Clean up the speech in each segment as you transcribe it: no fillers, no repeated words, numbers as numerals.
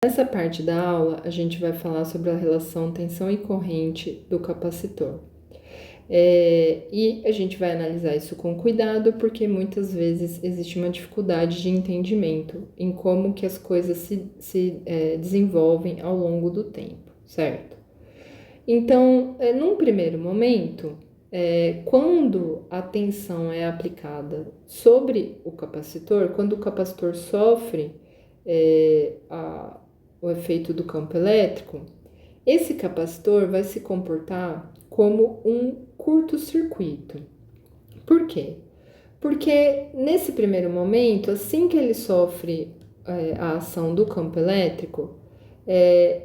Nessa parte da aula, a gente vai falar sobre a relação tensão e corrente do capacitor. E a gente vai analisar isso com cuidado, porque muitas vezes existe uma dificuldade de entendimento em como que as coisas se desenvolvem ao longo do tempo, certo? Então, num primeiro momento, quando a tensão é aplicada sobre o capacitor, quando o capacitor sofre o efeito do campo elétrico, esse capacitor vai se comportar como um curto-circuito. Por quê? Porque nesse primeiro momento, assim que ele sofre a ação do campo elétrico,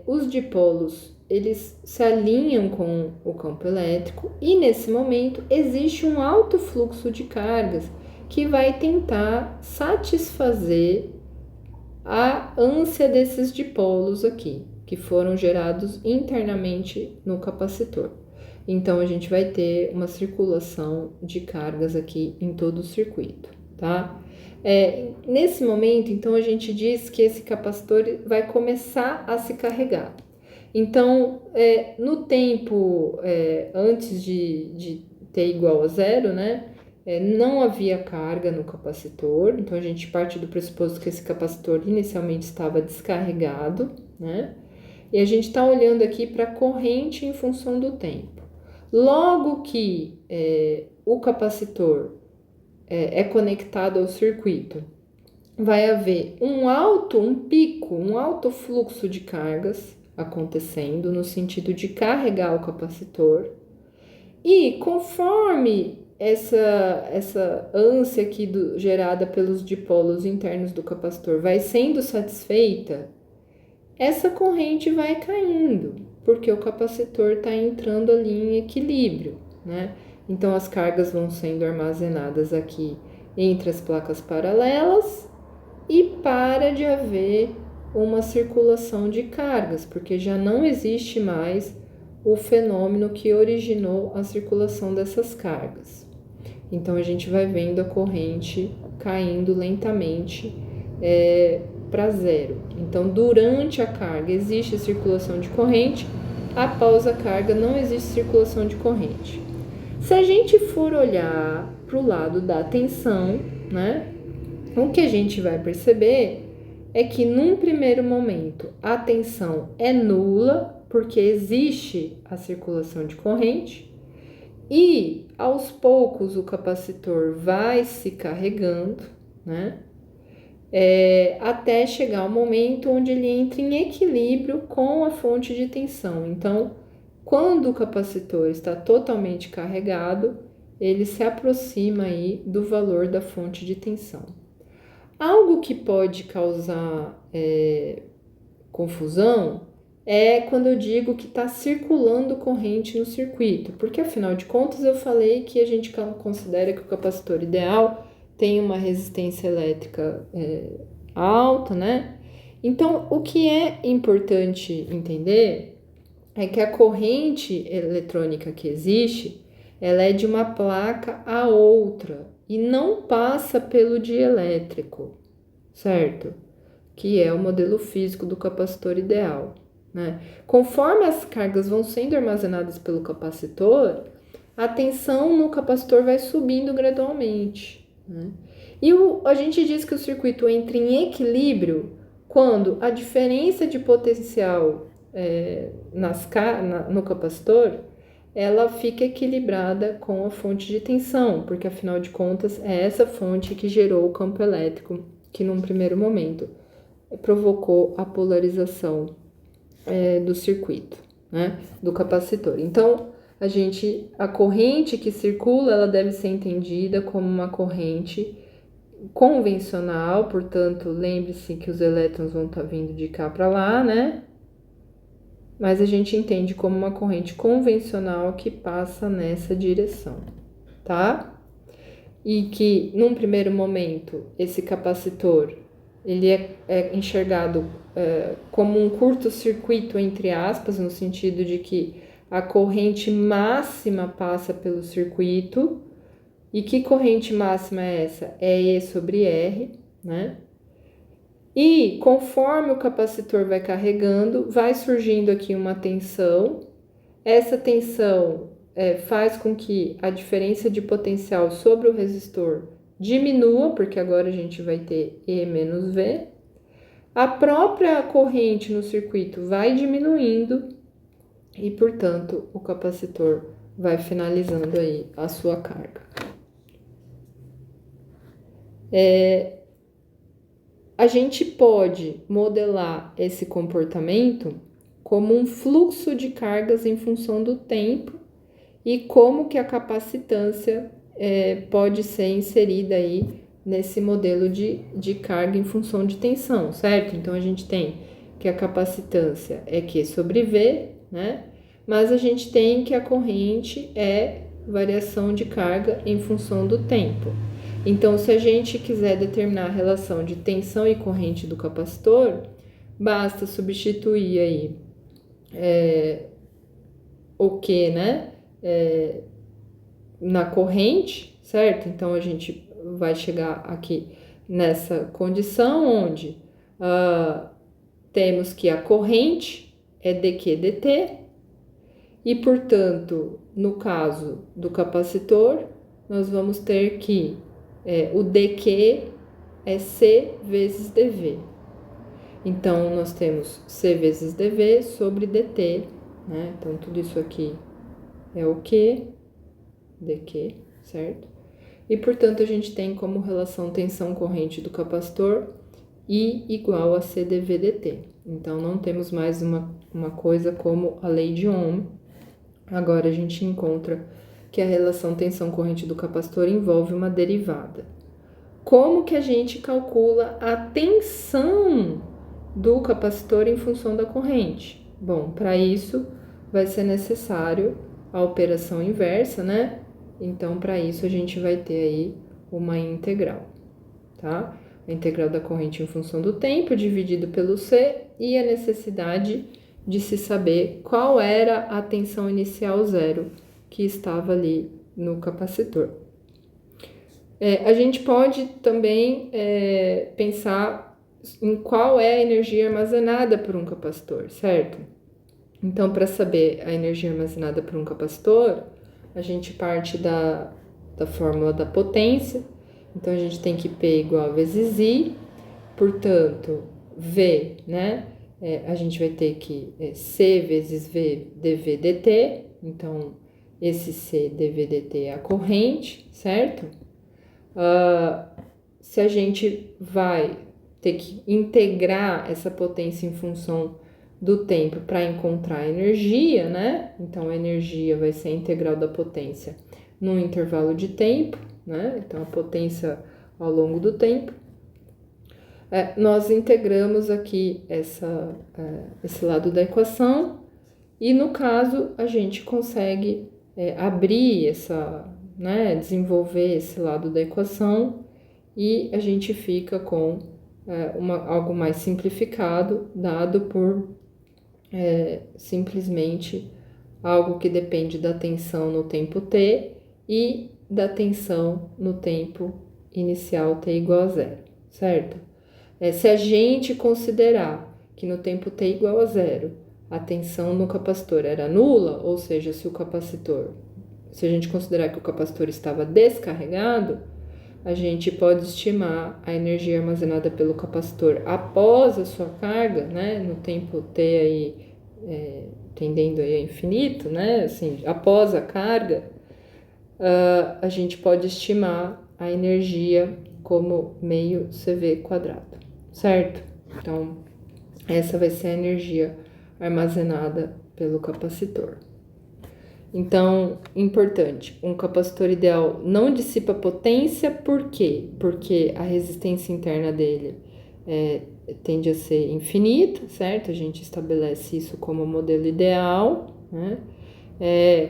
os dipolos eles se alinham com o campo elétrico e nesse momento existe um alto fluxo de cargas que vai tentar satisfazer a ânsia desses dipolos aqui, que foram gerados internamente no capacitor. Então, a gente vai ter uma circulação de cargas aqui em todo o circuito, tá? Nesse momento, então, a gente diz que esse capacitor vai começar a se carregar. Então, no tempo antes de t igual a zero, né? Não havia carga no capacitor, então a gente parte do pressuposto que esse capacitor inicialmente estava descarregado, né? E a gente está olhando aqui para a corrente em função do tempo. Logo que o capacitor é conectado ao circuito, vai haver um pico, um alto fluxo de cargas acontecendo no sentido de carregar o capacitor. E conforme essa ânsia aqui gerada pelos dipolos internos do capacitor vai sendo satisfeita, essa corrente vai caindo, porque o capacitor está entrando ali em equilíbrio, né? Então, as cargas vão sendo armazenadas aqui entre as placas paralelas e para de haver uma circulação de cargas, porque já não existe mais o fenômeno que originou a circulação dessas cargas. Então, a gente vai vendo a corrente caindo lentamente para zero. Então, durante a carga existe circulação de corrente, após a carga não existe circulação de corrente. Se a gente for olhar para o lado da tensão, né, o que a gente vai perceber é que num primeiro momento a tensão é nula, porque existe a circulação de corrente, e aos poucos o capacitor vai se carregando, né? Até chegar ao momento onde ele entra em equilíbrio com a fonte de tensão. Então, quando o capacitor está totalmente carregado, ele se aproxima aí do valor da fonte de tensão. Algo que pode causar confusão é quando eu digo que está circulando corrente no circuito, porque afinal de contas eu falei que a gente considera que o capacitor ideal tem uma resistência elétrica alta, né? Então, o que é importante entender é que a corrente eletrônica que existe, ela é de uma placa a outra e não passa pelo dielétrico, certo? Que é o modelo físico do capacitor ideal, né? Conforme as cargas vão sendo armazenadas pelo capacitor, a tensão no capacitor vai subindo gradualmente, né? E a gente diz que o circuito entra em equilíbrio quando a diferença de potencial no capacitor ela fica equilibrada com a fonte de tensão, porque afinal de contas é essa fonte que gerou o campo elétrico que num primeiro momento provocou a polarização do circuito, né, do capacitor. Então, a corrente que circula, ela deve ser entendida como uma corrente convencional, portanto, lembre-se que os elétrons vão estar vindo de cá para lá, né? Mas a gente entende como uma corrente convencional que passa nessa direção, tá? E que, num primeiro momento, esse capacitor, ele é enxergado como um curto-circuito, entre aspas, no sentido de que a corrente máxima passa pelo circuito. E que corrente máxima é essa? É E sobre R, né? E conforme o capacitor vai carregando, vai surgindo aqui uma tensão. Essa tensão faz com que a diferença de potencial sobre o resistor diminua, porque agora a gente vai ter E menos V. A própria corrente no circuito vai diminuindo e, portanto, o capacitor vai finalizando aí a sua carga. A gente pode modelar esse comportamento como um fluxo de cargas em função do tempo e como que a capacitância pode ser inserida aí nesse modelo de carga em função de tensão, certo? Então, a gente tem que a capacitância é Q sobre V, né? Mas a gente tem que a corrente é variação de carga em função do tempo. Então, se a gente quiser determinar a relação de tensão e corrente do capacitor, basta substituir aí o Q, né? Na corrente, certo? Então, a gente vai chegar aqui nessa condição onde temos que a corrente é dQ dt e, portanto, no caso do capacitor, nós vamos ter que o dQ é C vezes dV. Então, nós temos C vezes dV sobre dt, né? Então, tudo isso aqui é o Q, dQ, certo? E, portanto, a gente tem como relação tensão corrente do capacitor I igual a C dV dt. Então, não temos mais uma coisa como a lei de Ohm. Agora, a gente encontra que a relação tensão corrente do capacitor envolve uma derivada. Como que a gente calcula a tensão do capacitor em função da corrente? Bom, para isso vai ser necessário a operação inversa, né? Então, para isso, a gente vai ter aí uma integral, tá? A integral da corrente em função do tempo dividido pelo C e a necessidade de se saber qual era a tensão inicial zero que estava ali no capacitor. A gente pode também pensar em qual é a energia armazenada por um capacitor, certo? Então, para saber a energia armazenada por um capacitor, a gente parte da fórmula da potência. Então, a gente tem que P igual a vezes I, portanto, V, né? A gente vai ter que C vezes V dV dt. Então, esse C dV dt é a corrente, certo? Se a gente vai ter que integrar essa potência em função do tempo para encontrar a energia, né? Então, a energia vai ser a integral da potência num intervalo de tempo, né? Então, a potência ao longo do tempo. Nós integramos aqui esse lado da equação e, no caso, a gente consegue abrir né, desenvolver esse lado da equação e a gente fica com algo mais simplificado, dado por simplesmente algo que depende da tensão no tempo t e da tensão no tempo inicial t igual a zero, certo? Se a gente considerar que no tempo t igual a zero a tensão no capacitor era nula, ou seja, se a gente considerar que o capacitor estava descarregado, a gente pode estimar a energia armazenada pelo capacitor após a sua carga, né, no tempo t aí, tendendo aí a infinito, né, assim, após a carga, a gente pode estimar a energia como meio CV quadrado, certo? Então, essa vai ser a energia armazenada pelo capacitor. Então, importante, um capacitor ideal não dissipa potência, por quê? Porque a resistência interna dele tende a ser infinita, certo? A gente estabelece isso como modelo ideal, né?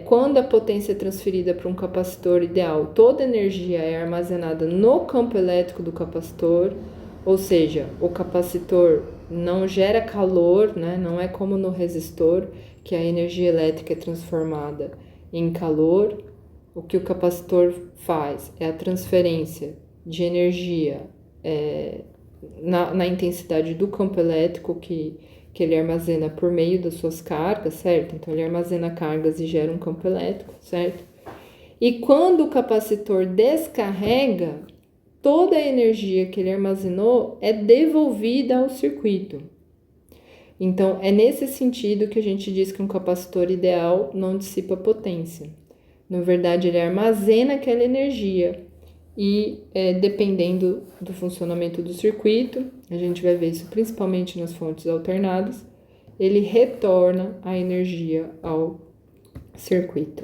Quando a potência é transferida para um capacitor ideal, toda a energia é armazenada no campo elétrico do capacitor, ou seja, o capacitor não gera calor, né? Não é como no resistor, que a energia elétrica é transformada em calor. O que o capacitor faz é a transferência de energia na intensidade do campo elétrico que ele armazena por meio das suas cargas, certo? Então, ele armazena cargas e gera um campo elétrico, certo? E quando o capacitor descarrega, toda a energia que ele armazenou é devolvida ao circuito. Então, é nesse sentido que a gente diz que um capacitor ideal não dissipa potência. Na verdade, ele armazena aquela energia e, dependendo do funcionamento do circuito, a gente vai ver isso principalmente nas fontes alternadas, ele retorna a energia ao circuito.